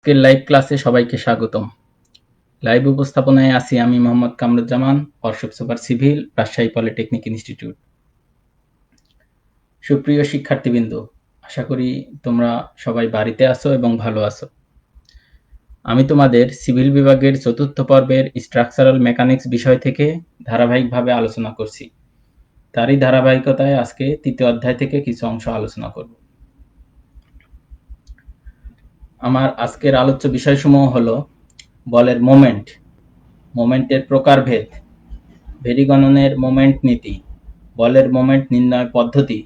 আজকের লাইভ ক্লাসে সবাইকে স্বাগতম। লাইভ উপস্থাপনায় আছি আমি মোহাম্মদ কামরুজ্জামান, অর্শক super civil, Rajshahi polytechnic institute. সুপ্রিয় শিক্ষার্থীবৃন্দ, আশা করি তোমরা সবাই বাড়িতে আছো এবং ভালো আছো। আমি তোমাদের সিভিল বিভাগের চতুর্থ পর্বের স্ট্রাকচারাল মেকানিক্স বিষয় থেকে ধারাবাহিকভাবে আলোচনা করছি। তারই ধারাবাহিকতায় আজকে তৃতীয় অধ্যায় থেকে কিছু অংশ আলোচনা করব। আমার আজকের আলোচ্য বিষয়সমূহ হলো বলের মোমেন্ট, মোমেন্টের প্রকারভেদ, ভেরি গণনের মোমেন্ট নীতি, বলের মোমেন্ট নির্ণয় পদ্ধতি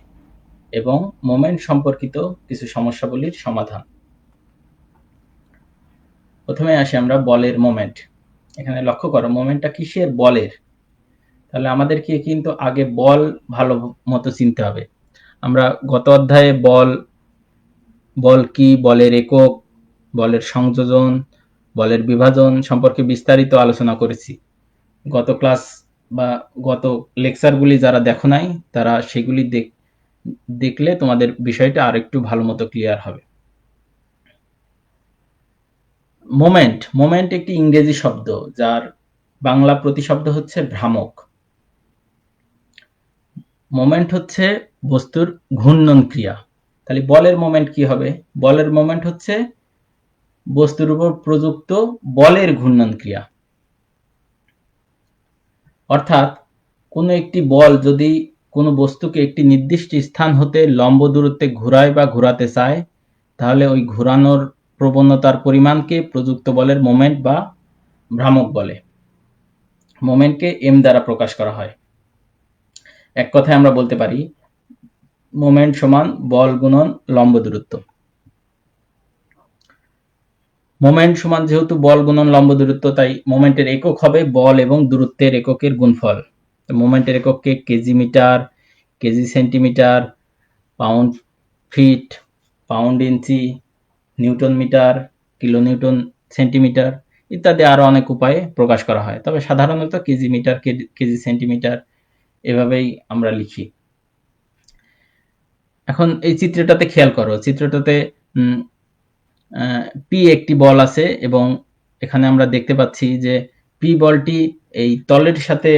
এবং মোমেন্ট সম্পর্কিত কিছু সমস্যাবলীর সমাধান। প্রথমে আসি আমরা বলের মোমেন্ট। এখানে লক্ষ্য করো মোমেন্টটা কিসের? বলের। তাহলে আমাদেরকে কিন্তু আগে বল ভালো মতো চিনতে হবে। আমরা গত অধ্যায়ে বল কি, বলের একক, বলের সংযোজন, বলের বিভাজন সম্পর্কে বিস্তারিত আলোচনা করেছি। গত ক্লাস বা গত লেকচারগুলি যারা দেখো নাই তারা সেগুলি দেখলে তোমাদের বিষয়টা আরেকটু ভালো মতো ক্লিয়ার হবে। মোমেন্ট একটি ইংরেজি শব্দ যার বাংলা প্রতিশব্দ হচ্ছে ভ্রামক। মোমেন্ট হচ্ছে বস্তুর ঘূর্ণন ক্রিয়া। তাহলে বলের মোমেন্ট কি হবে? বলের মোমেন্ট হচ্ছে বস্তুর উপর প্রযুক্ত বলের ঘূর্ণন ক্রিয়া। অর্থাৎ কোনো একটি বল যদি কোনো বস্তুকে একটি নির্দিষ্ট স্থান হতে লম্ব দূরত্বে ঘোরায় বা ঘোরাতে চায়, তাহলে ওই ঘোরানোর প্রবণতার পরিমাণকে প্রযুক্ত বলের মোমেন্ট বা ভ্রামক বলে। মোমেন্টকে এম দ্বারা প্রকাশ করা হয়। এক কথায় আমরা বলতে পারি মোমেন্ট সমান বল গুণন লম্ব দূরত্ব। মোমেন্ট সমান যেহেতু বল গুণন লম্ব দূরত্ব, তাই মোমেন্টের একক হবে বল এবং দূরত্বের এককের গুণফল। মোমেন্টের এককে KG metre, KG centimetre, pound feet, pound inch, newton metre, kilo newton centimetre ইত্যাদি আরো অনেক উপায়ে প্রকাশ করা হয়। তবে সাধারণত কেজি মিটার, কেজি সেন্টিমিটার এভাবেই আমরা লিখি। এখন এই চিত্রটাতে খেয়াল করো, চিত্রটাতে পি একটি বল আছে এবং এখানে আমরা দেখতে পাচ্ছি যে পি বলটি এই তলের সাথে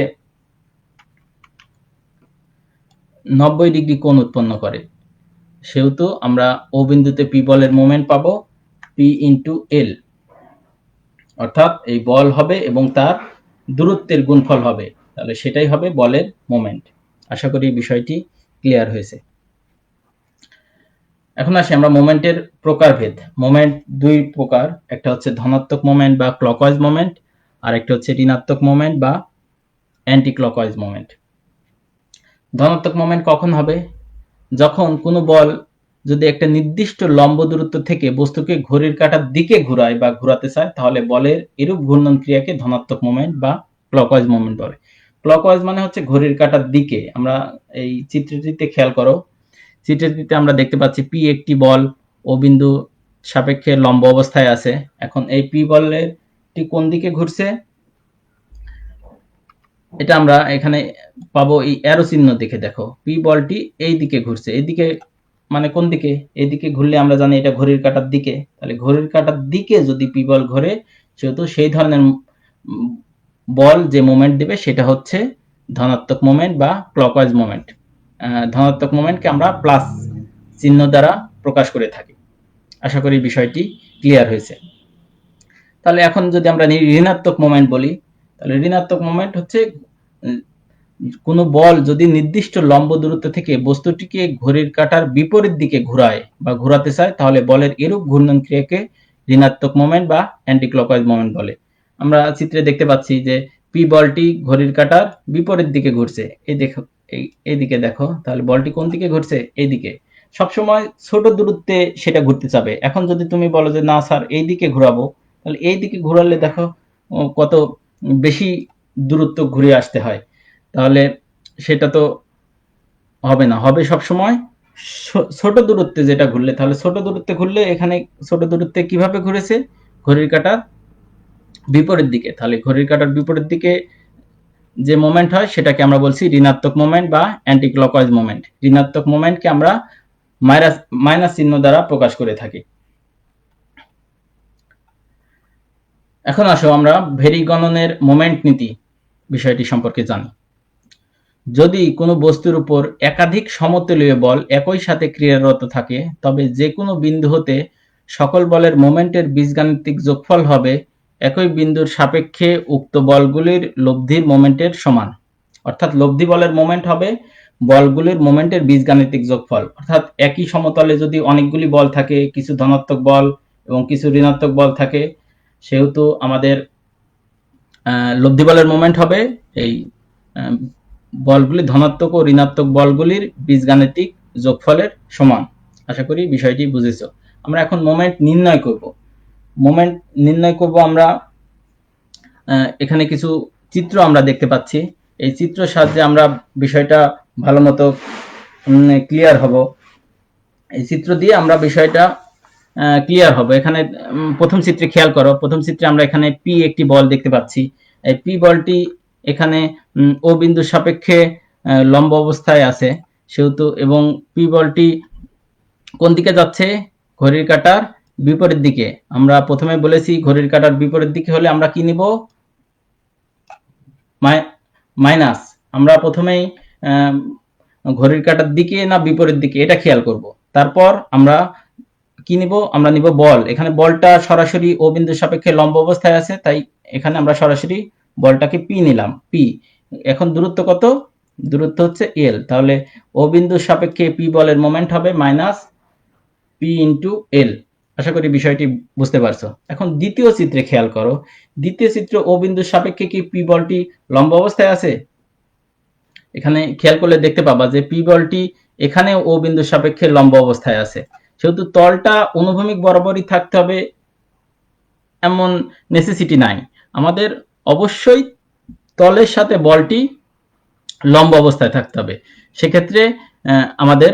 90 ডিগ্রি কোণ উৎপন্ন করে। সেহেতু আমরা ও বিন্দুতে পি বলের মোমেন্ট পাবো পি ইন্টু এল, অর্থাৎ এই বল হবে এবং তার দূরত্বের গুণফল হবে, তাহলে সেটাই হবে বলের মোমেন্ট। আশা করি বিষয়টি ক্লিয়ার হয়েছে। এখন আসি আমরা মোমেন্টের প্রকারভেদ। মোমেন্ট দুই প্রকার, একটা হচ্ছে ধনাত্মক মোমেন্ট বা ক্লকওয়াইজ মোমেন্ট, আর একটা হচ্ছে ঋণাত্মক মোমেন্ট বা অ্যান্টি ক্লকওয়াইজ মোমেন্ট। ধনাত্মক মোমেন্ট কখন হবে? যখন কোনো বল যদি একটা নির্দিষ্ট লম্ব দূরত্ব থেকে বস্তুকে ঘড়ির কাঁটার দিকে ঘোরায় বা ঘোরাতে চায়, তাহলে বলের এরূপ ঘূর্ণন ক্রিয়াকে ধনাত্মক মোমেন্ট বা ক্লকওয়াইজ মোমেন্ট বলে। ক্লকওয়াইজ মানে হচ্ছে ঘড়ির কাঁটার দিকে। আমরা এই চিত্রটিতে খেয়াল করো, চিত্রটিতে আমরা দেখতে পাচ্ছি পি একটি বল ও বিন্দু সাপেক্ষে লম্ব অবস্থায় আছে। এখন এই পি বলের কোন দিকে ঘুরছে এটা আমরা এখানে পাবো এই অ্যারো চিহ্ন দেখে। দেখো পি বলটি এই দিকে ঘুরছে, এইদিকে মানে কোন দিকে? এইদিকে ঘুরলে আমরা জানি এটা ঘড়ির কাঁটার দিকে। তাহলে ঘড়ির কাঁটার দিকে যদি পি বল ঘোরে, সেহেতু সেই ধরনের বল যে মোমেন্ট দেবে সেটা হচ্ছে ধনাত্মক মোমেন্ট বা ক্লকওয়াইজ মোমেন্ট। ধনাত্মক মোমেন্টকে আমরা প্লাস চিহ্ন দ্বারা প্রকাশ করে থাকি। আশা করি বিষয়টি ক্লিয়ার হয়েছে। তাহলে এখন যদি আমরা ঋণাত্মক মোমেন্ট বলি, তাহলে ঋণাত্মক মোমেন্ট হচ্ছে কোনো বল যদি নির্দিষ্ট লম্ব দূরত্ব থেকে বস্তুটিকে ঘড়ির কাঁটার বিপরীত দিকে ঘোরায় বা ঘোরাতে চায়, তাহলে বলের এরূপ ঘূর্ণন ক্রিয়াকে ঋণাত্মক মোমেন্ট বা অ্যান্টি ক্লকওয়াইজ মোমেন্ট বলে। আমরা চিত্রে দেখতে পাচ্ছি যে পি বলটি ঘড়ির কাঁটার বিপরীত দিকে ঘুরছে। এইদিকে দেখো, তাহলে বলটি কোন দিকে ঘুরছে? এইদিকে। সবসময় ছোট দূরত্বে সেটা ঘুরতে চাবে। এখন যদি তুমি বলো যে না স্যার এইদিকে ঘোরাবো, তাহলে এইদিকে ঘোরালে দেখো কত বেশি দূরত্ব ঘুরে আসতে হয়, তাহলে সেটা তো হবে না। হবে সবসময় ছোট দূরত্বে যেটা ঘুরলে। তাহলে ছোট দূরত্বে ঘুরলে এখানে ছোট দূরত্বে কিভাবে ঘুরেছে? ঘড়ির কাঁটার বিপরীত দিকে। তাহলে ঘড়ির কাঁটার বিপরীত দিকে যে মোমেন্ট হয় সেটাকে আমরা বলছি ঋণাত্মক মোমেন্ট বা অ্যান্টি ক্লকওয়াইজ মোমেন্ট। ঋণাত্মক মোমেন্টকে আমরা মাইনাস চিহ্ন দ্বারা প্রকাশ করে থাকি। এখন আসো আমরা ভেরি গণনের মোমেন্ট নীতি বিষয়টি সম্পর্কে জানি। যদি কোনো বস্তুর উপর একাধিক সমতলীয় বল একই সাথে ক্রিয়ারত থাকে, তবে যে কোনো বিন্দু হতে সকল বলের মোমেন্টের বীজগাণিতিক যোগফল হবে একই বিন্দুর সাপেক্ষে উক্ত বলগুলির লব্ধির মোমেন্টের সমান। অর্থাৎ লব্ধি বলের মোমেন্ট হবে বলগুলির মোমেন্টের বীজগাণিতিক যোগফল। অর্থাৎ একই সমতলে যদি অনেকগুলি বল থাকে, কিছু ধনাত্মক বল এবং কিছু ঋণাত্মক বল থাকে, সেহেতু আমাদের লব্ধি বলের মোমেন্ট হবে এই বলগুলি ধনাত্মক ও ঋণাত্মক বলগুলির বীজগাণিতিক যোগফলের সমান। আশা করি বিষয়টি বুঝেছ। আমরা এখন মোমেন্ট নির্ণয় করব। মোমেন্ট নির্ণয় করব আমরা এখানে কিছু চিত্র আমরা দেখতে পাচ্ছি। এই চিত্রের সাহায্যে আমরা বিষয়টা ভালো মতো ক্লিয়ার হব। এই চিত্র দিয়ে আমরা বিষয়টা ক্লিয়ার হবে। এখানে প্রথম চিত্রে খেয়াল করো, প্রথম চিত্রে আমরা এখানে পি একটি বল দেখতে পাচ্ছি। এই পি বলটি এখানে ও বিন্দুর সাপেক্ষে লম্ব অবস্থায় আছে সেহেতু, এবং পি বলটি কোন দিকে যাচ্ছে? ঘড়ির কাঁটার বিপরীত দিকে। আমরা প্রথমে বলেছি ঘড়ির কাঁটার বিপরীত দিকে হলে আমরা কি নিব? মাইনাস। আমরা প্রথমেই ঘড়ির কাঁটার দিকে না বিপরীত দিকে এটা খেয়াল করব। তারপর আমরা কি নিব? আমরা নিব বল। এখানে বলটা সরাসরি ও বিন্দুর সাপেক্ষে লম্ব অবস্থায় আছে, তাই এখানে আমরা সরাসরি বলটাকে পি নিলাম, পি। এখন দূরত্ব কত? দূরত্ব হচ্ছে এল। তাহলে ও বিন্দুর সাপেক্ষে পি বলের মোমেন্ট হবে মাইনাস পি ইন্টু এল। আশা করি বিষয়টি বুঝতে পারছো। এখন দ্বিতীয় চিত্রে খেয়াল করো, দ্বিতীয় চিত্রে ও বিন্দুর সাপেক্ষে কি পি বলটি লম্ব অবস্থায় আছে? এখানে খেয়াল করলে দেখতে পাবা যে পি বলটি এখানে ও বিন্দুর সাপেক্ষে লম্ব অবস্থায় আছে, সেহেতু তলটা অনুভূমিক বরাবরই থাকতে হবে এমন নেসেসিটি নাই। আমাদের অবশ্যই তলের সাথে বলটি লম্ব অবস্থায় থাকতে হবে। সেক্ষেত্রে আমাদের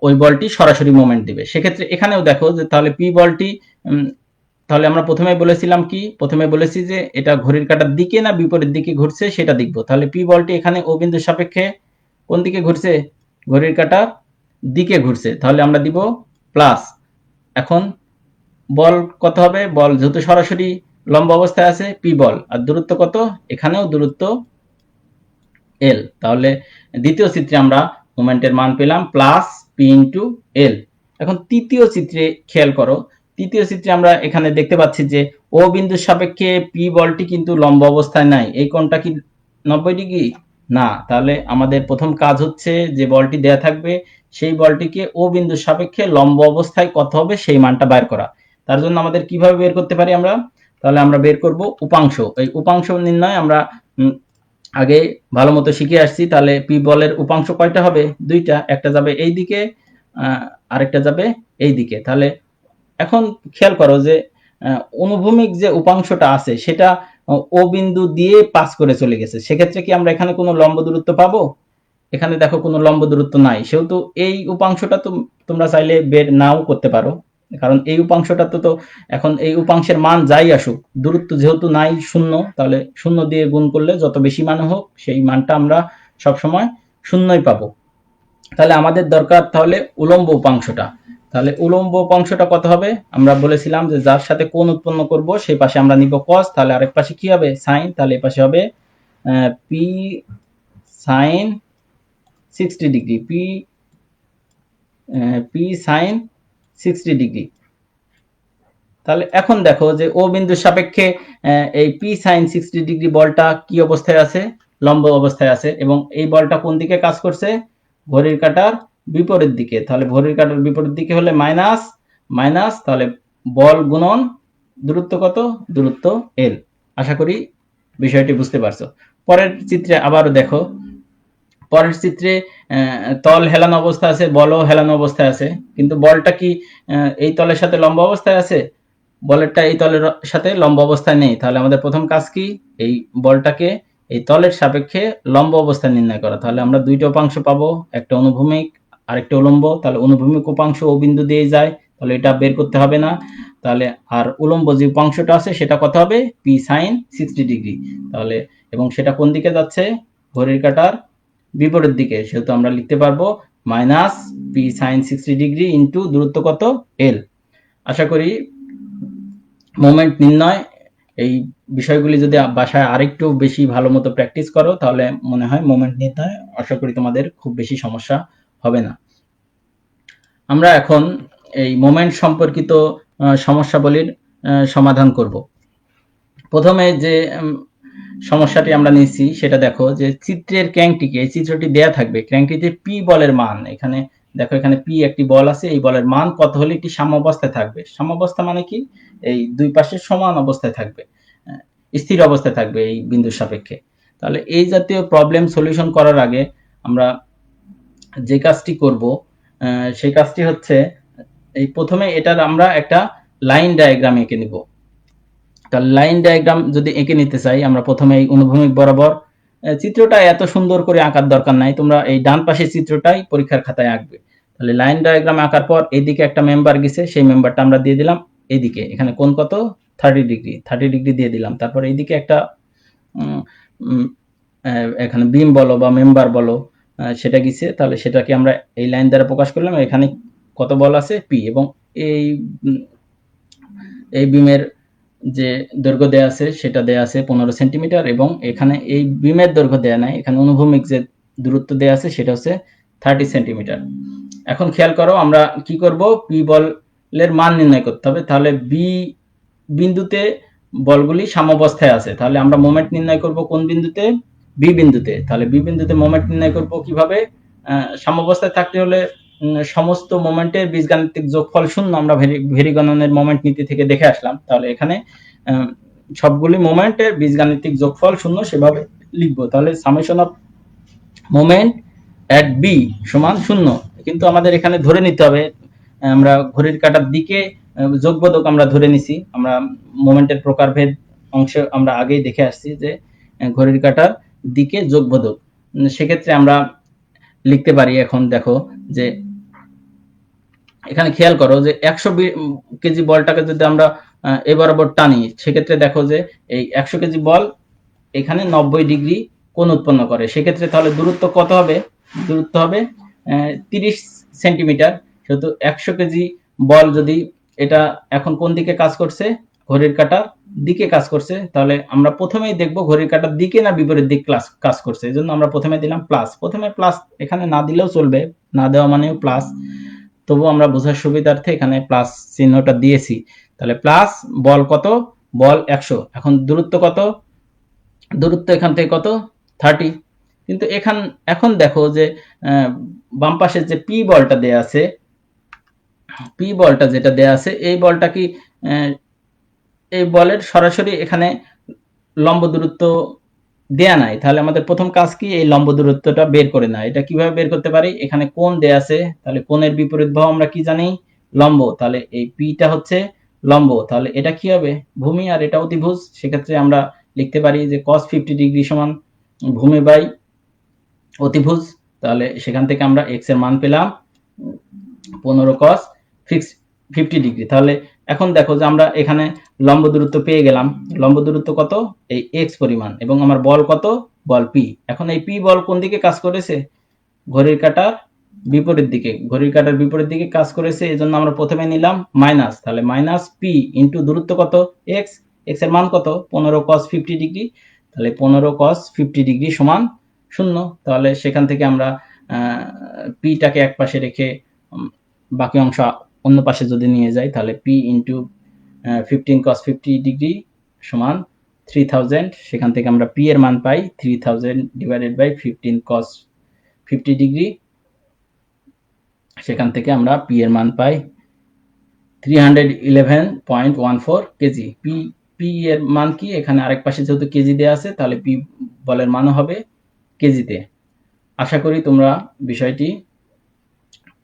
ওই বলটি সরাসরি মোমেন্ট দিবে। সেক্ষেত্রে এখানেও দেখো যে তাহলে পি বলটি, তাহলে আমরা প্রথমে বলেছিলাম কি? প্রথমে বলেছি যে এটা ঘড়ির কাঁটার দিকে না বিপরীত দিকে ঘুরছে সেটা দেখব। তাহলে পি বলটি এখানে ও বিন্দুর সাপেক্ষে কোন দিকে ঘুরছে? ঘড়ির কাঁটার দিকে ঘুরছে, তাহলে আমরা দিব প্লাস। এখন বল কত হবে? বল যেহেতু সরাসরি লম্ব অবস্থায় আছে, পি বল। আর দূরত্ব কত? এখানেও দূরত্ব এল। তাহলে দ্বিতীয় চিত্রে আমরা মোমেন্টের মান পেলাম প্লাস পি ইন্টু এল। এখন তৃতীয় চিত্রে খেয়াল করো, তৃতীয় চিত্রে আমরা এখানে দেখতে পাচ্ছি যে ও বিন্দুর সাপেক্ষে পি বলটি কিন্তু লম্ব অবস্থায় নাই। এই কোণটা কি 90 ডিগ্রি? না। তাহলে আমাদের প্রথম কাজ হচ্ছে যে বলটি দেয়া থাকবে সেই বলটিকে ও বিন্দুর সাপেক্ষে লম্ব অবস্থায় কত হবে সেই মানটা বের করা। তার জন্য আমাদের কিভাবে বের করতে পারি আমরা? তাহলে আমরা বের করব উপাংশ। এই উপাংশ নির্ণয় আমরা আগে ভালো মতো শিখে আসছি। তাহলে পি বলের উপাংশ কয়টা হবে? দুইটা, একটা যাবে এই দিকে, আরেকটা যাবে এই দিকে। তাহলে এখন খেয়াল করো যে অনুভূমিক যে উপাংশটা আছে সেটা ও বিন্দু দিয়ে পাস করে চলে গেছে। সেক্ষেত্রে কি আমরা এখানে কোনো লম্ব দূরত্ব পাবো? এখানে দেখো কোনো লম্ব দূরত্ব নাই, সেহেতু এই উপাংশটা তো তোমরা চাইলে বের নাও করতে পারো, কারণ এই উপাংশটা তো এখন এই উপাংশের মান যাই আসুক, দূরত্ব যেহেতু নাই শূন্য, তাহলে শূন্য দিয়ে গুণ করলে যত বেশি মান হোক সেই মানটা আমরা সবসময় শূন্যই পাবো। তাহলে আমাদের দরকার তাহলে উলম্ব উপাংশটা। তাহলে উলম্ব উপাংশটা কত হবে? আমরা বলেছিলাম যে যার সাথে কোণ উৎপন্ন করব সেই পাশে আমরা নিব cos, তাহলে আরেক পাশে কি হবে? sin, তাহলে এই পাশে হবে p sin 60 degree, p sin 60 degree. তাহলে এখন দেখো যে ও বিন্দুর সাপেক্ষে এই p sin 60 ডিগ্রি বলটা কি অবস্থায় আছে? লম্ব অবস্থায় আছে, এবং এই বলটা কোন দিকে কাজ করছে? ঘড়ির কাঁটার বিপরীত দিকে। তাহলে ঘড়ির কাঁটার বিপরীত দিকে হলে মাইনাস মাইনাস, তাহলে বল গুণন দূরত্ব কত? দূরত্ব এল। আশা করি বিষয়টি বুঝতে পারছো। পরের চিত্রে আবারও দেখো, পরের চিত্রে তল হেলানো অবস্থা আছে, বলও হেলানো অবস্থায় আছে, কিন্তু বলটা কি এই তলের সাথে লম্ব অবস্থায় আছে? বলেরটা এই তলের সাথে লম্ব অবস্থায় নেই। তাহলে আমাদের প্রথম কাজ কি? এই বলটাকে এই তলের সাপেক্ষে লম্ব অবস্থায় নির্ণয় করা। তাহলে আমরা দুইটা উপাংশ পাবো, একটা অনুভূমিক আরেকটা উলম্ব। তাহলে অনুভূমিক উপাংশ ও বিন্দু দিয়ে যায়, তাহলে এটা বের করতে হবে না। তাহলে আর উলম্ব যে উপাংশটা আছে সেটা কত হবে? p sin 60 degree. তাহলে এবং সেটা কোন দিকে যাচ্ছে? ঘড়ির কাঁটার বিপরীত দিকে, সেহেতু আমরা লিখতে পারবো minus p sin 60 degree into দূরত্ব কত? l। আশা করি মোমেন্ট নির্ণয় এই বিষয়গুলি যদি বাসায় আরেকটু বেশি ভালো মতো প্র্যাকটিস করো তাহলে মনে হয় মোমেন্ট নির্ণয় আশা করি তোমাদের খুব বেশি সমস্যা হবে না। আমরা এখন এই মোমেন্ট সম্পর্কিত সমস্যাবলীর সমাধান করব। প্রথমে যে সমস্যাটি আমরা নিচ্ছি সেটা দেখো যে চিত্রের ক্র্যাঙ্কটিকে, এই চিত্রটি দেয়া থাকবে, ক্র্যাঙ্কটিতে পি বলের মান, এখানে দেখো এখানে পি একটি বল আছে, এই বলের মান কত হলে এটি সাম্যাবস্থায় থাকবে। সাম্যাবস্থা মানে কি, এই দুই পাশে সমান অবস্থায় থাকবে, স্থির অবস্থায় থাকবে এই বিন্দুর সাপেক্ষে। তাহলে এই জাতীয় প্রবলেম সলিউশন করার আগে আমরা যে কাজটি করব সেই কাজটি হচ্ছে এই প্রথমে এটার আমরা একটা লাইন ডায়াগ্রাম এঁকে নিব। তাহলে লাইন ডায়াগ্রাম যদি এঁকে নিতে চাই আমরা প্রথমে এই অনুভূমিক বরাবর, চিত্রটা এত সুন্দর করে আঁকার দরকার নাই, তোমরা এই ডান পাশের চিত্রটাই পরীক্ষার খাতায় আঁকবে। তাহলে লাইন ডায়াগ্রাম আঁকার পর এইদিকে একটা মেম্বার গেছে, সেই মেম্বারটা আমরা দিয়ে দিলাম এইদিকে, এখানে কোণ কত 30 ডিগ্রি দিয়ে দিলাম। তারপর এইদিকে একটা এখানে বিম বলো বা মেম্বার বলো সেটা গেছে, তাহলে সেটাকে আমরা এই লাইন দ্বারা প্রকাশ করলাম। এখানে কত বল আছে পি, এবং এই বিমের যে দৈর্ঘ্য দেয়া আছে সেটা দেয়া আছে 15 সেন্টিমিটার, এবং এখানে এই বিমের দৈর্ঘ্য দেয়া নাই, এখানে অনুভূমিক যে দূরত্ব দেয়া আছে সেটা হচ্ছে 30 সেন্টিমিটার। এখন খেয়াল করো আমরা কি করব, পি বলের মান নির্ণয় করতে হবে। তাহলে বি বিন্দুতে বলগুলি সাম্যাবস্থায় আছে, তাহলে আমরা মোমেন্ট নির্ণয় করব কোন বিন্দুতে, বি বিন্দুতে। তাহলে বি বিন্দুতে মোমেন্ট নির্ণয় করব কিভাবে, সাম্যাবস্থায় থাকতে হলে সমস্ত মোমেন্টের বীজগাণিতিক যোগফল শূন্য, আমরা ভেরিগণনের মোমেন্ট নীতি থেকে দেখে আসলাম। তাহলে এখানে সবগুলি মোমেন্টের বীজগাণিতিক যোগফল শূন্য সেভাবে লিখবো। তাহলে summation of moment at B সমান শূন্য। কিন্তু আমাদের এখানে ধরে নিতে হবে, আমরা ঘড়ির কাঁটার দিকে যোগবোধক আমরা ধরে নিছি, আমরা মোমেন্টের প্রকারভেদ অংশে আমরা আগেই দেখে আসছি যে ঘড়ির কাঁটার দিকে যোগবোধক। সেক্ষেত্রে আমরা লিখতে পারি, এখন দেখো যে এখানে খেয়াল করো যে 100 কেজি বলটাকে যদি আমরা এ বরাবর টানি, সেক্ষেত্রে দেখো যে এই 100 কেজি বল এখানে 90 ডিগ্রি কোণ উৎপন্ন করে। সেক্ষেত্রে তাহলে দূরত্ব কত হবে, দূরত্ব হবে 30 সেন্টিমিটার। সেহেতু 100 কেজি বল যদি এটা এখন কোন দিকে কাজ করছে, ঘড়ির কাঁটার দিকে কাজ করছে, তাহলে আমরা প্রথমেই দেখবো ঘড়ির কাঁটার দিকে না বিপরীত দিক কাজ করছে। এই জন্য আমরা প্রথমে দিলাম প্লাস, প্রথমে প্লাস, এখানে না দিলেও চলবে, না দেওয়া মানেও প্লাস, তবু আমরা বোঝার সুবিধার্থে এখানে প্লাস চিহ্নটা দিয়েছি। তাহলে প্লাস বল কত, বল 100, এখন দূরত্ব কত, দূরত্ব এখান থেকে কত 30। কিন্তু এখন দেখো যে বাম পাশে যে পি বলটা দেয়া আছে, পি বলটা যেটা দেয়া আছে, এই বলটা কি এই বলের সরাসরি এখানে লম্ব দূরত্ব দেয়া নাই। তাহলে আমাদের প্রথম কাজ কি, এই লম্ব দূরত্বটা বের করে না। এটা কিভাবে বের করতে পারি, এখানে কোণ দেয়া আছে, তাহলে কোণের বিপরীত বাহু আমরা কি জানি, লম্ব। তাহলে এই পিটা হচ্ছে লম্ব, তাহলে এটা কি হবে ভূমি, আর এটা অতিভুজ। সেক্ষেত্রে আমরা লিখতে পারি যে cos 50 ডিগ্রি সমান ভূমি বাই অতিভুজ। তাহলে সেখান থেকে আমরা x এর মান পেলাম 15 cos 50 ডিগ্রি। তাহলে এখন দেখো যে আমরা এখানে লম্ব দূরত্ব পেয়ে গেলাম, লম্ব দূরত্ব কত, এই x পরিমাণ, এবং আমার বল কত, বল p। এখন এই p বল কোন দিকে কাজ করেছে, ঘড়ির কাঁটার বিপরীত দিকে, ঘড়ির কাঁটার বিপরীত দিকে কাজ করেছে, এজন্য আমরা প্রথমে নিলাম মাইনাস। তাহলে মাইনাস p ইনটু দূরত্ব কত x, x এর মান কত 15 cos 50 ডিগ্রি। তাহলে 15 cos 50 ডিগ্রি সমান 0। তাহলে সেখান থেকে আমরা p টাকে এক পাশে রেখে বাকি অংশ অন্য পাশে যদি নিয়ে যাই, তাহলে p ইনটু 15 cos 50 ডিগ্রি সমান 3000। সেখান থেকে আমরা p এর মান পাই 3000 ডিভাইডেড বাই 15 cos 50 ডিগ্রি। সেখান থেকে আমরা p এর মান পাই 311.14 কেজি। p এর মান কি, এখানে আরেক পাশে যেহেতু কেজি দেয়া আছে, তাহলে p বলের মান হবে কেজিতে। আশা করি তোমরা বিষয়টি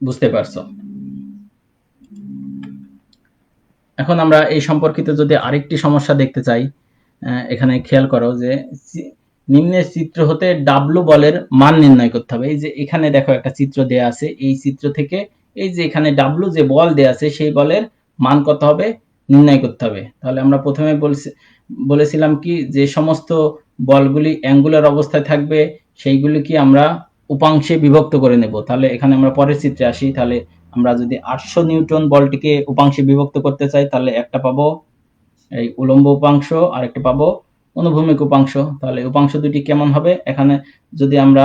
বুঝতে পারছো। এখন আমরা এই সম্পর্কিত যদি আরেকটি সমস্যা দেখতে চাই, এখানে খেয়াল করো যে নিম্নের চিত্র হতে ডাব্লু বলের মান নির্ণয় করতে হবে। এই যে এখানে দেখো একটা চিত্র দেয়া আছে, এই চিত্র থেকে এই যে এখানে ডাব্লু যে বল দেয়া আছে সেই বলের মান কত হবে নির্ণয় করতে হবে। তাহলে আমরা প্রথমে বলেছিলাম কি, যে সমস্ত বলগুলি অ্যাঙ্গুলার অবস্থায় থাকবে সেইগুলি কি আমরা উপাংশে বিভক্ত করে নেব। তাহলে এখানে আমরা পরের চিত্রে আসি। তাহলে আমরা যদি 800 নিউটন বলটিকে উপাংশে বিভক্ত করতে চাই, তাহলে একটা পাবো এই উলম্ব উপাংশ আর একটা পাবো অনুভূমিক উপাংশ। তাহলে উপাংশ দুটি কেমন হবে, এখানে যদি আমরা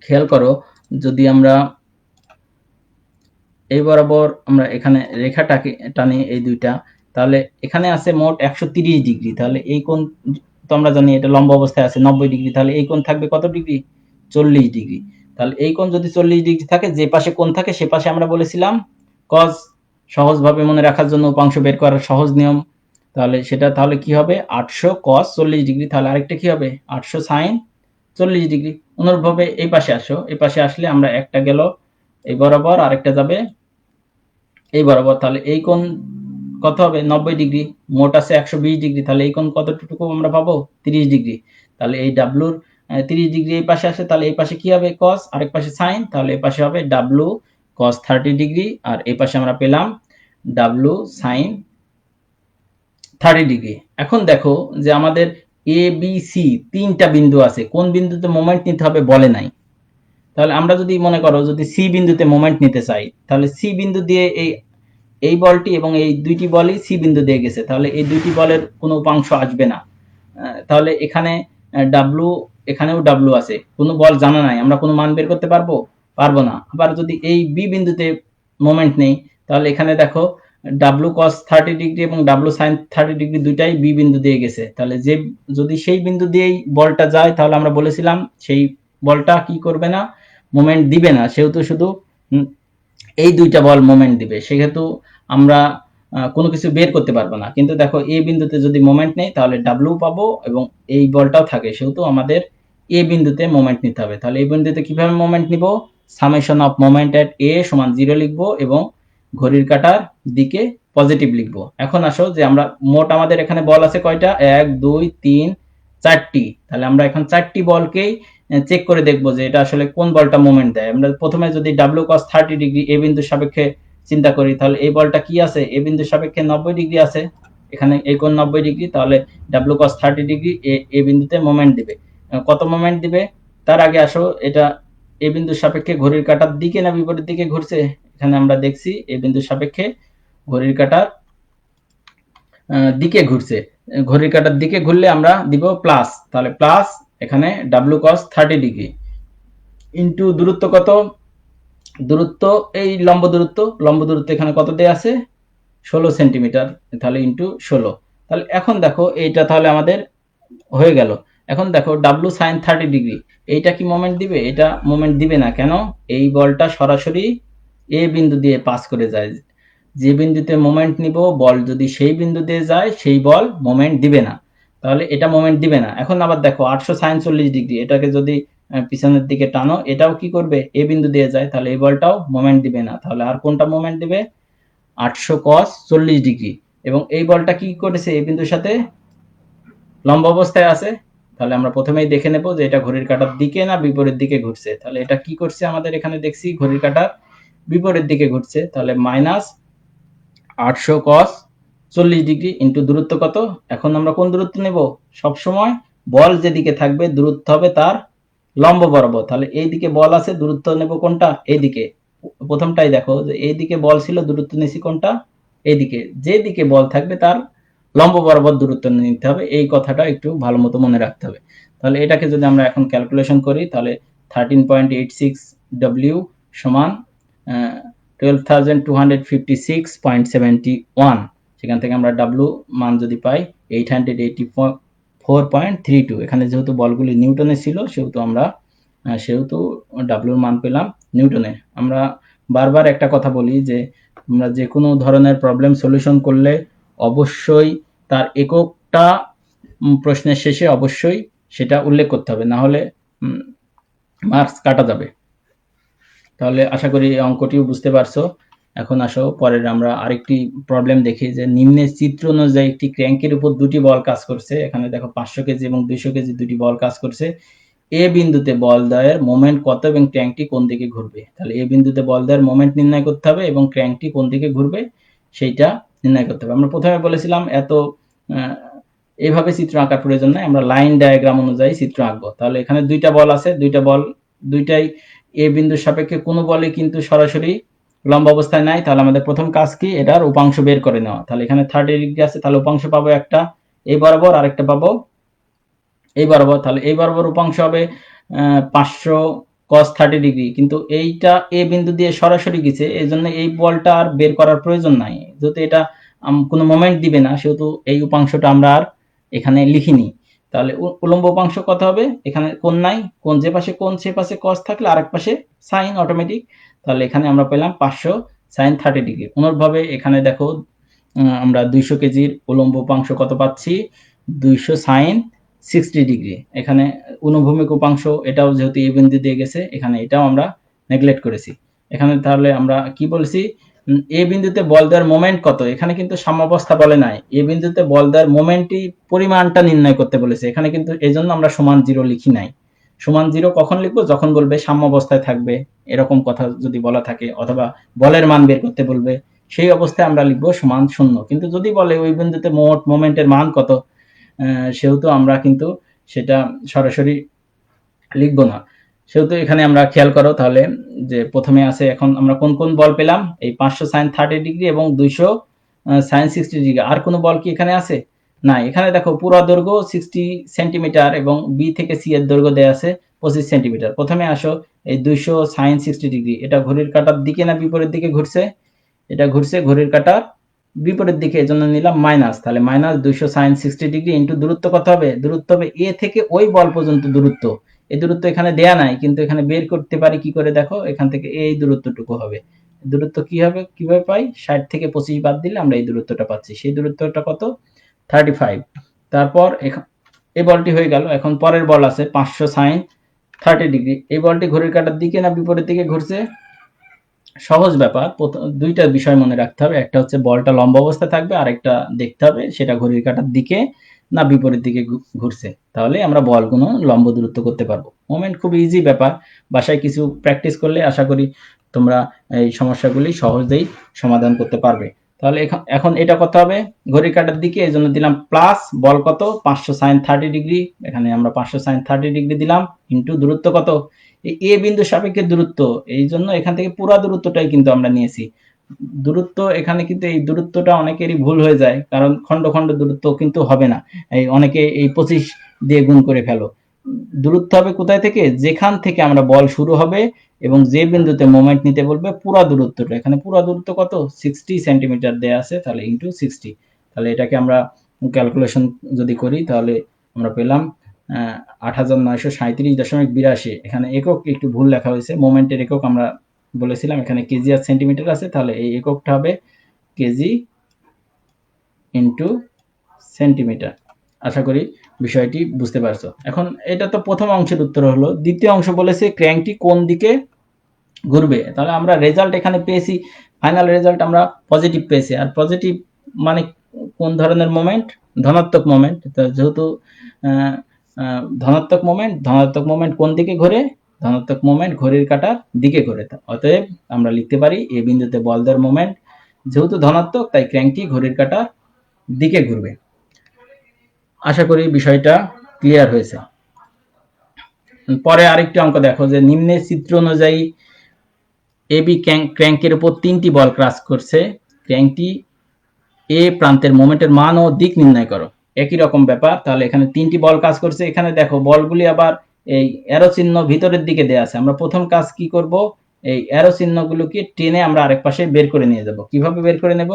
খেয়াল করো, যদি আমরা এই বরাবর আমরা এখানে রেখাটাকে টানি এই দুইটা, তাহলে এখানে আছে মোট 130 ডিগ্রি। তাহলে এই কোণ তো আমরা জানি এটা লম্ব অবস্থায় আছে 90 ডিগ্রি, তাহলে এই কোণ থাকবে কত ডিগ্রি, 40 ডিগ্রি। তাহলে এই কোণ যদি 40 ডিগ্রি থাকে, যে পাশে কোণ থাকে সে পাশে আমরা বলেছিলাম cos, সহজভাবে মনে রাখার জন্য উপাংশ বের করার সহজ নিয়ম। তাহলে সেটা তাহলে কি হবে 800 cos 40 ডিগ্রি। তাহলে আরেকটা কি হবে 800 sin 40 ডিগ্রি। অনুরূপভাবে এই পাশে আসো, এই পাশে আসলে আমরা একটা গেল এই বরাবর, আরেকটা যাবে এই বরাবর। তাহলে এই কোণ কত হবে 90 ডিগ্রি, মোট আছে 120 ডিগ্রি। তাহলে এই কোণ কতটুকু আমরা পাবো 30 ডিগ্রি। তাহলে এই ডাব্লুর 30 ডিগ্রি এই পাশে আসে, তাহলে এই পাশে কি হবে cos, আরেক পাশে sin, তাহলে এই পাশে হবে ডাব্লু cos 30 ডিগ্রি, আর এই পাশে আমরা পেলাম ডাব্লু sin 30 ডিগ্রি। এখন দেখো যে আমাদের এ বি সি তিনটা বিন্দু আছে, কোন বিন্দুতে মোমেন্ট নিতে হবে বলে নাই। তাহলে আমরা যদি মনে করো যদি সি বিন্দুতে মোমেন্ট নিতে চাই, তাহলে সি বিন্দু দিয়ে এই বলটি এবং এই দুইটি বলই সি বিন্দু দিয়ে গেছে, তাহলে এই দুইটি বলের কোনো উপাংশ আসবে না। তাহলে এখানে ডাব্লু, এখানেও ডাব্লু আছে, কোনো বল জানা নাই, আমরা কোনো মান বের করতে পারবো না। আবার যদি এই বি বিন্দুতে মোমেন্ট নেই, তাহলে এখানে দেখো ডাব্লু cos 30 ডিগ্রি এবং ডাব্লু sin 30 ডিগ্রি দুইটাই বি বিন্দু দিয়ে গেছে। তাহলে যে যদি সেই বিন্দু দিয়েই বলটা যায়, তাহলে আমরা বলেছিলাম সেই বলটা কি করবে না, মোমেন্ট দিবে না, সেহেতু শুধু এই দুইটা বল মোমেন্ট দিবে, সেহেতু আমরা কোনো কিছু বের করতে পারবো না। কিন্তু দেখো এ বিন্দুতে যদি মোমেন্ট নেই, তাহলে ডাব্লু পাবো এবং এই বলটাও থাকে, সেহেতু আমাদের এ বিন্দুতে মোমেন্ট নিতে হবে। তাহলে এই বিন্দুতে কিভাবে মোমেন্ট নিব, সামেশন অফ মোমেন্ট এট এ সমান 0 লিখবো এবং ঘড়ির কাঁটার দিকে পজিটিভ লিখবো। এখন আসো যে আমরা মোট আমাদের এখানে বল আছে কয়টা, 1 2 3 4টি। তাহলে আমরা এখন 4টি বলকেই চেক করে দেখবো যে এটা আসলে কোন বলটা মোমেন্ট দেয়। আমরা প্রথমে যদি ডাব্লু cos 30 ডিগ্রি এ বিন্দুর সাপেক্ষে চিন্তা করি, তাহলে এই বলটা কি আছে, এ বিন্দুর সাপেক্ষে 90 ডিগ্রি আছে, এখানে এই কোণ 90 ডিগ্রি, তাহলে ডাব্লু cos 30 ডিগ্রি এ বিন্দুতে মোমেন্ট দিবে। কত মোমেন্ট দিবে, তার আগে আসো এটা এ বিন্দুর সাপেক্ষে ঘড়ির কাঁটার দিকে না বিপরীত দিকে ঘুরছে, এখানে আমরা দেখছি এ বিন্দুর সাপেক্ষে ঘড়ির কাঁটার দিকে ঘুরছে। ঘড়ির কাঁটার দিকে ঘুরলে আমরা দিব প্লাস, তাহলে প্লাস এখানে ডাব্লু cos 30 ডিগ্রি ইন্টু দূরত্ব কত, দূরত্ব এই লম্ব দূরত্ব এখানে কত দেয়া আছে 16 সেন্টিমিটার, তাহলে ইন্টু 16। তাহলে এখন দেখো এইটা তাহলে আমাদের হয়ে গেল। এখন দেখো ডাব্লু sin 30 ডিগ্রি এইটা কি মোমেন্ট দিবে, এটা মোমেন্ট দিবে না। কেন, এই বলটা সরাসরি এ বিন্দু দিয়ে পাস করে যায়, যে বিন্দুতে মোমেন্ট নিব বল যদি সেই বিন্দু দিয়ে যায় সেই বল মোমেন্ট দিবে না, তাহলে এটা মোমেন্ট দিবে না। এখন আবার দেখো 800 sin 40 ডিগ্রি এটাকে যদি পিছনের দিকে টানো, এটাও কি করবে এ বিন্দু দিয়ে যায়, তাহলে এই বলটাও মোমেন্ট দিবে না। তাহলে আর কোনটা মোমেন্ট দিবে 800 cos 40 ডিগ্রি, এবং এই বলটা কি করেছে এ বিন্দুর সাথে লম্ব অবস্থায় আছে। তাহলে আমরা প্রথমেই দেখে নেব যে এটা ঘড়ির কাঁটার দিকে না বিপরীত দিকে ঘুরছে। তাহলে এটা কি করছে, আমাদের এখানে দেখছি ঘড়ির কাঁটার বিপরীত দিকে ঘুরছে, তাহলে মাইনাস 800 cos 40 ডিগ্রি ইন্টু দূরত্ব কত, এখন আমরা কোন দূরত্ব নেব, সবসময় বল যেদিকে থাকবে দূরত্ব হবে তার লম্ব বরাবর। তাহলে এই দিকে বল আছে, দূরত্ব নেব কোনটা, এইদিকে। প্রথমটাই দেখো যে এইদিকে বল ছিল, দূরত্ব নিছি কোনটা, এইদিকে। যেদিকে বল থাকবে তার লম্ব বরাবর দূরত্ব নিতে হবে, এই কথাটা একটু ভালো মতো মনে রাখতে হবে। তাহলে এটাকে যদি আমরা এখন ক্যালকুলেশন করি, তাহলে 13.86 ডব্লিউ সমান 12,256.71, সেখান থেকে আমরা ডাব্লু মান যদি পাই 884.32। এখানে যেহেতু বলগুলি নিউটনে ছিল সেহেতু ডাব্লুর মান পেলাম নিউটনে। আমরা বারবার একটা কথা বলি যে আমরা যে কোনো ধরনের প্রবলেম সলিউশন করলে অবশ্যই তার এককটা প্রশ্নের শেষে অবশ্যই সেটা উল্লেখ করতে হবে, না হলে মার্কস কাটা যাবে। তাহলে আশা করি এই অঙ্কটিও বুঝতে পারছো। এখন আসো পরের আমরা আরেকটি প্রবলেম দেখি যে নিম্নের চিত্র অনুযায়ী একটি ক্র্যাঙ্কের উপর দুটি বল কাজ করছে। এখানে দেখো 500 কেজি এবং 200 কেজি দুটি বল কাজ করছে। এ বিন্দুতে বল দ্বয়ের মোমেন্ট কত এবং ক্র্যাঙ্কটি কোন দিকে ঘুরবে। তাহলে এ বিন্দুতে বল দ্বয়ের মোমেন্ট নির্ণয় করতে হবে এবং ক্র্যাঙ্কটি কোন দিকে ঘুরবে সেইটা নির্ণয় করতে হবে। আমরা প্রথমে বলেছিলাম এইভাবে চিত্র আঁকার প্রয়োজন নাই, আমরা লাইন ডায়াগ্রাম অনুযায়ী চিত্র আঁকবো। তাহলে এখানে দুইটা বল আছে, দুইটাই এ বিন্দুর সাপেক্ষে কোনো বলই কিন্তু সরাসরি লম্ব অবস্থায় নাই, তাহলে আমাদের প্রথম কাজ কি, এটার উপাংশ বের করে নেওয়া। তাহলে এখানে 30 ডিগ্রি আছে, তাহলে উপাংশ পাবো একটা এই বরাবর, আরেকটা পাবো এই বরাবর। তাহলে এই বরাবর উপাংশ হবে 500 cos 30 ডিগ্রি, কিন্তু এইটা এ বিন্দু দিয়ে সরাসরি গেছে, এই জন্য এই বলটা আর বের করার প্রয়োজন নাই। যেহেতু এটা কোনো মোমেন্ট দিবে না, সেহেতু এই উপাংশটা আমরা আর এখানে লিখিনি। তাহলে উলম্ব উপাংশ কত হবে, এখানে কোণ নাই, কোণ যে পাশে কোণ সে পাশে cos থাকলে আরেক পাশে sin অটোমেটিক। তাহলে এখানে আমরা পেলাম 500 sin 30 ডিগ্রি। অনুরূপভাবে এখানে দেখো আমরা 200 কেজির উলম্ব উপাংশ কত পাচ্ছি, 200 sin 60 ডিগ্রি। এখানে অনুভূমিক উপাংশ এটাও যেহেতু এই বিন্দু দিয়ে গেছে, এখানে এটাও আমরা নেগলেক্ট করেছি। এখানে তাহলে আমরা কি বলছি, এ বিন্দুতে বল দেওয়ার মোমেন্ট কত, এখানে কিন্তু সাম্যাবস্থা বলে নাই, এ বিন্দুতে বল দেওয়ার মোমেন্টই পরিমাণটা নির্ণয় করতে বলেছে। এখানে কিন্তু এই জন্য আমরা সমান 0 লিখি নাই। সমান 0 কখন লিখবো, যখন বলবে সাম্যাবস্থায় থাকবে, এরকম কথা যদি বলা থাকে, অথবা বলের মান বের করতে বলবে, সেই অবস্থায় আমরা লিখবো সমান 0। কিন্তু যদি বলে ওই বিন্দুতে মোট মোমেন্টের মান কত, সেহেতু আমরা কিন্তু সেটা সরাসরি লিখবো না। সেহেতু এখানে আমরা খেয়াল করো তাহলে যে প্রথমে আছে, এখন আমরা কোন কোন বল পেলাম, এই 500 sin 30 ডিগ্রি এবং 200 sin 60 ডিগ্রি। আর কোনো বল কি এখানে আছে, না। এখানে দেখো পুরো দৈর্ঘ্য 60 সেন্টিমিটার এবং বি থেকে সি এর দৈর্ঘ্য দেয়া আছে 25 সেন্টিমিটার। প্রথমে আসো, এই 200 sin 60 ডিগ্রি, এটা ঘড়ির কাঁটার দিকে না বিপরীত দিকে ঘুরছে, এটা ঘুরছে ঘড়ির কাঁটার বিপরীত দিকে, এজন্য নিলাম মাইনাস। তাহলে মাইনাস 200 sin 60 ডিগ্রি ইন্টু দূরত্ব কত হবে, দূরত্ব হবে এ থেকে ওই বল পর্যন্ত দূরত্ব। এই দূরত্ব এখানে দেয়া নাই, কিন্তু এখানে বের করতে পারি কি করে, দেখো এখান থেকে এই দূরত্বটুকু হবে। দূরত্ব কি হবে, কিভাবে পাই, 60 থেকে 25 বাদ দিলে আমরা এই দূরত্বটা পাচ্ছি। সেই দূরত্বটা কত, 35। তারপর এই বলটি হয়ে গেল। এখন পরের বল আছে 500 sin 30 ডিগ্রি। এই বলটি ঘড়ির কাঁটার দিকে না বিপরীত দিকে ঘুরছে, সহজ ব্যাপার। দুইটা বিষয় মনে রাখতে হবে, একটা হচ্ছে বলটা লম্ব অবস্থায় থাকবে, আরেকটা দেখতে হবে সেটা ঘড়ির কাঁটার দিকে না বিপরীত দিকে ঘুরছে। তাহলে আমরা বলগুলো লম্ব দূরত্ব করতে পারবো। মোমেন্ট খুব ইজি ব্যাপার, বাসায় কিছু প্র্যাকটিস করলে আশা করি তোমরা এই সমস্যাগুলি সহজেই সমাধান করতে পারবে। তাহলে এখন এটা কত হবে, ঘড়ির কাঁটার দিকে, এই জন্য দিলাম প্লাস, বল কত 500 sin 30 ডিগ্রি, এখানে আমরা 500 sin 30 ডিগ্রি দিলাম, ইন্টু দূরত্ব কত, এ বিন্দু সাপেক্ষে দূরত্ব, এই জন্য এখান থেকে পুরো দূরত্বটাই কিন্তু আমরা নিয়েছি। দূরত্ব এখানে কিন্তু এই দূরত্বটা অনেকেরই ভুল হয়ে যায়, কারণ খন্ড খন্ড দূরত্ব কিন্তু হবে না। এই অনেকে এই 25 দিয়ে গুণ করে ফেলো। দূরত্ব হবে কোথায় থেকে, যেখান থেকে আমরা বল শুরু হবে এবং যে বিন্দুতে মোমেন্ট নিতে বলবে পুরো দূরত্বটা। এখানে পুরো দূরত্ব কত, 60 সেন্টিমিটার দেয়া আছে, তাহলে ইন্টু 60। তাহলে এটাকে আমরা ক্যালকুলেশন যদি করি, তাহলে আমরা পেলাম 8937.82। এখানে একক একটু ভুল লেখা হয়েছে, মোমেন্টের একক আমরা বলেছিলাম এখানে কেজি আর সেন্টিমিটার আছে, তাহলে এই এককটা হবে কেজি ইন্টু সেন্টিমিটার। আশা করি বিষয়টি বুঝতে পারছো। এখন এটা তো প্রথম অংশের উত্তর হলো। দ্বিতীয় অংশ বলেছে ক্র্যাঙ্কটি কোন দিকে ঘুরবে। তাহলে আমরা রেজাল্ট এখানে পেয়েছি, ফাইনাল রেজাল্ট আমরা পজিটিভ পেয়েছি। আর পজিটিভ মানে কোন ধরনের মোমেন্ট, ধনাত্মক মোমেন্ট। যেহেতু ধনাত্মক মোমেন্ট কোন দিকে ঘোরে, ধনাত্মক মোমেন্ট ঘড়ির কাঁটার দিকে ঘোরে। অতএব আমরা লিখতে পারি এই বিন্দুতে বল দেওয়ার মোমেন্ট যেহেতু ধনাত্মক, তাই ক্র্যাঙ্কটি ঘড়ির কাঁটার দিকে ঘুরবে। আশা করি বিষয়টা ক্লিয়ার হয়েছে। পরে আরেকটি অঙ্ক দেখো, যে নিম্নের চিত্র অনুযায়ী এবি ক্র্যাঙ্কের উপর 3টি বল ক্রাস করছে, ক্র্যাঙ্কটি এ প্রান্তের মোমেন্টের মান ও দিক নির্ণয় করো। একই রকম ব্যাপার। তাহলে এখানে 3টি বল কাজ করছে, এখানে দেখো বলগুলি আবার এই অ্যারো চিহ্ন ভিতরের দিকে দেয়া আছে। আমরা প্রথম কাজ কি করব, এই অ্যারো চিহ্নগুলোকে টেনে আমরা আরেক পাশে বের করে নিয়ে যাব। কিভাবে বের করে নেব,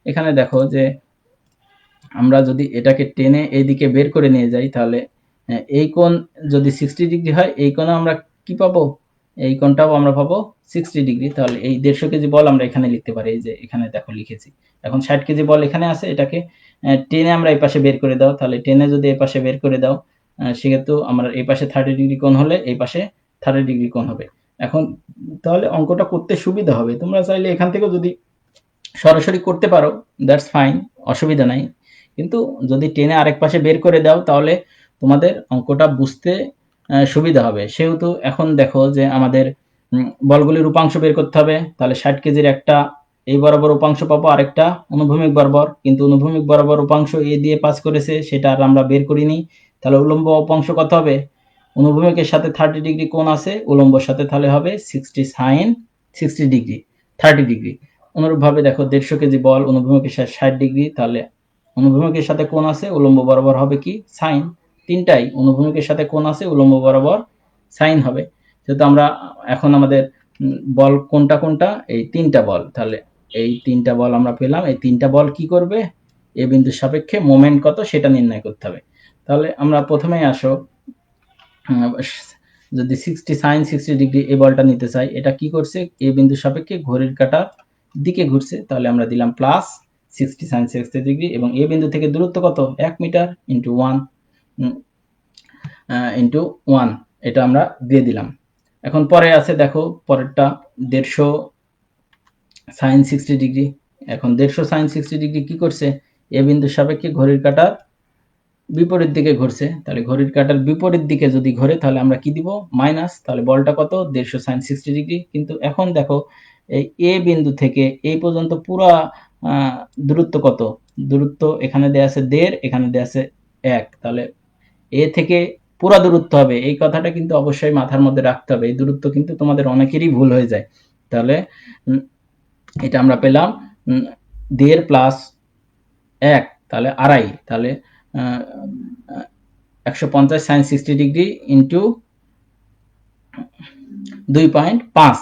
এখানে দেখো যে আমরা যদি এটাকে টেনে এইদিকে বের করে নিয়ে যাই, তাহলে এই কোণ যদি 60 ডিগ্রি হয়, এই কোণে আমরা কি পাবো, এই কোণটাও আমরা পাবো 60 ডিগ্রি। তাহলে এই 150 কেজি বল আমরা এখানে লিখতে পারি, এই যে এখানে দেখো লিখেছি। এখন 60 কেজি বল এখানে আছে, এটাকে টেনে আমরা এই পাশে বের করে দাও। তাহলে টেনে যদি এই পাশে বের করে দাও, সেক্ষেত্রে আমরা এই পাশে 30 ডিগ্রি কোণ হলে এই পাশে 30 ডিগ্রি কোণ হবে। এখন তাহলে অঙ্কটা করতে সুবিধা হবে। তোমরা চাইলে এখান থেকে যদি সরাসরি করতে পারো, দ্যাটস ফাইন, অসুবিধা নাই। কিন্তু যদি টেনে আরেক পাশে বের করে দাও, তাহলে তোমাদের অঙ্কটা বুঝতে সুবিধা হবে। সেহেতু এখন দেখো যে আমাদের বলগুলির উপাংশ বের করতে হবে। তাহলে 60 কেজির একটা এই বরাবর উপাংশ পাবো, আরেকটা অনুভূমিক বরাবর, কিন্তু অনুভূমিক বরাবর উপাংশ এ দিয়ে পাস করেছে, সেটা আর আমরা বের করিনি। তাহলে উলম্ব উপাংশ কত হবে, অনুভূমিকের সাথে 30 ডিগ্রি কোণ আছে, উলম্বর সাথে তাহলে হবে 60 sin 60 ডিগ্রি। 30 ডিগ্রি। অনুরূপভাবে দেখো 150 কেজি বল অনুভূমিকের সাথে 60 ডিগ্রি, তাহলে অনুভূমিকের সাথে কোণ আছে, উলম্ব বরাবর হবে কি সাইন। তিনটাই অনুভূমিকের সাথে কোণ আছে, উলম্ব বরাবর সাইন হবে। যেহেতু আমরা এখন আমাদের বল কোনটা কোনটা, এই তিনটা বল, তাহলে এই তিনটা বল আমরা পেলাম। এই তিনটা বল কি করবে, এ বিন্দুর সাপেক্ষে মোমেন্ট কত সেটা নির্ণয় করতে হবে। তাহলে আমরা প্রথমেই আসো, যদি 60 sin 60 ডিগ্রি এই বলটা নিতে চাই, এটা কি করছে, এ বিন্দুর সাপেক্ষে ঘড়ির কাঁটার দিকে ঘুরছে, তাহলে আমরা দিলাম প্লাস 60 sin 60 ডিগ্রি, এবং এ বিন্দু থেকে দূরত্ব কত, 1 মিটার ইন্টু 1 এটা আমরা দিয়ে দিলাম। এখন পরে আছে দেখো, পরেরটা 150 sin 60 ডিগ্রি। এখন 150 sin 60 ডিগ্রি কি করছে, এ বিন্দুর সাপেক্ষে ঘড়ির কাঁটার বিপরীত দিকে ঘুরছে, তাহলে ঘড়ির কাঁটার বিপরীত দিকে যদি ঘোরে তাহলে আমরা কি দিব, মাইনাস। তাহলে বলটা কত, 150 sin 60 ডিগ্রি। কিন্তু এখন দেখো এই এ বিন্দু থেকে এই পর্যন্ত পুরা দূরত্ব কত, দূরত্ব এখানে দেয়া আছে 1.5, এখানে দেয়া আছে 1, তাহলে এ থেকে পুরা দূরত্ব হবে, এই কথাটা কিন্তু অবশ্যই মাথার মধ্যে রাখতে হবে। এই দূরত্ব কিন্তু তোমাদের অনেকেরই ভুল হয়ে যায়। তাহলে এটা আমরা পেলাম 1.5 প্লাস 1, তাহলে 2.5, তাহলে 150 sin 60 ডিগ্রি ইন্টু 2.5,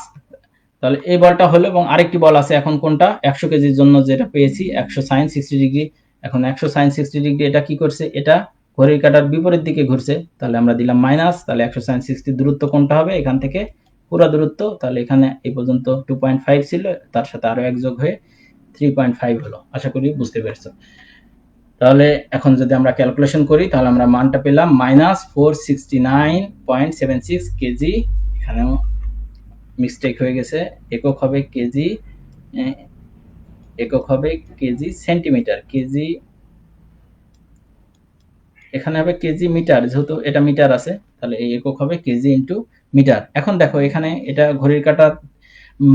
তাহলে এই বলটা হলো। এবং আরেকটি বল আছে এখন কোনটা, 100 কেজির জন্য যেটা পেয়েছি 100 sin 60 ডিগ্রি। এখন 100 sin 60 ডিগ্রি এটা কি করছে, এটা ঘড়ির কাঁটার বিপরীত দিকে ঘুরছে, তাহলে আমরা দিলাম মাইনাস। তাহলে 100 sin 60 দূরত্ব কোনটা হবে, এখান থেকে পুরো দূরত্ব, তাহলে এখানে এই পর্যন্ত 2.5 ছিল, তার সাথে আরো এক যোগ হয়ে 3.5 হলো। আশা করি বুঝতে পেরেছো। তাহলে এখন যদি আমরা ক্যালকুলেশন করি তাহলে আমরা মানটা পেলাম -469.76 কেজি। এখানেও মিস্টেক হয়ে গেছে, একক হবে কেজি, একক হবে কেজি সেন্টিমিটার, কেজি এখানে হবে কেজি মিটার, যেহেতু এটা মিটার আছে তাহলে এই একক হবে কেজি ইন্টু মিটার। এখন দেখো এখানে এটা ঘড়ির কাঁটার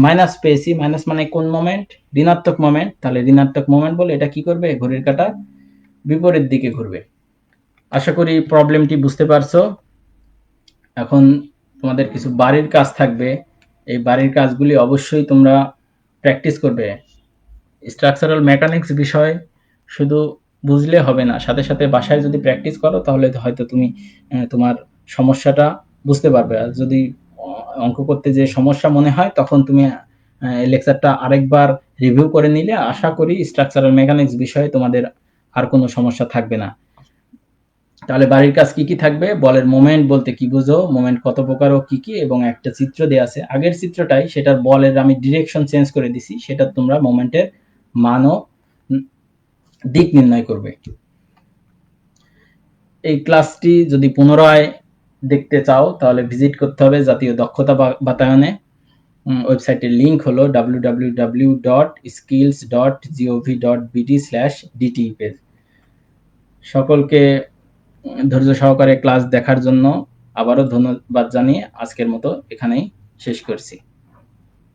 মাইনাস পেয়েছি, মাইনাস মানে কোন মোমেন্ট, ঋণাত্মক মোমেন্ট, তাহলে ঋণাত্মক মোমেন্ট বলে এটা কি করবে, ঘড়ির কাঁটা বিপরীত দিকে ঘুরবে। আশা করি প্রবলেমটি বুঝতে পারছো। এখন তোমাদের কিছু বাড়ির কাজ থাকবে, এই বাড়ির কাজগুলি অবশ্যই তোমরা প্র্যাকটিস করবে। স্ট্রাকচারাল মেকানিক্স বিষয় শুধু বুঝলে হবে না, সাথে সাথে বাসায় যদি প্র্যাকটিস করো তাহলে হয়তো তুমি তোমার সমস্যাটা বুঝতে পারবে। আর যদি অঙ্ক করতে যে সমস্যা মনে হয় তখন তুমি লেকচারটা আরেকবার রিভিউ করে নিলে আশা করি স্ট্রাকচারাল মেকানিক্স বিষয়ে তোমাদের আর কোনো সমস্যা থাকবে না। তাহলে বাড়ির কাজ কি কি থাকবে, বলের মোমেন্ট বলতে কি বুঝো, মোমেন্ট কত প্রকার ও কি কি, এবং একটা চিত্র দেয়া আছে আগের চিত্রটাই, সেটার বলের আমি ডিরেকশন চেঞ্জ করে দিছি, সেটা তোমরা মোমেন্টের মান ও দিক নির্ণয় করবে। এই ক্লাসটি যদি পুনরায় দেখতে চাও তাহলে ভিজিট করতে হবে জাতীয় দক্ষতা বাতায়নে। ওয়েবসাইটের লিংক হলো www.skills.gov.bd/dt পেজ। সকলকে ধৈর্য সহকারে ক্লাস দেখার জন্য আবারও ধন্যবাদ জানিয়ে আজকের মতো এখানেই শেষ করছি।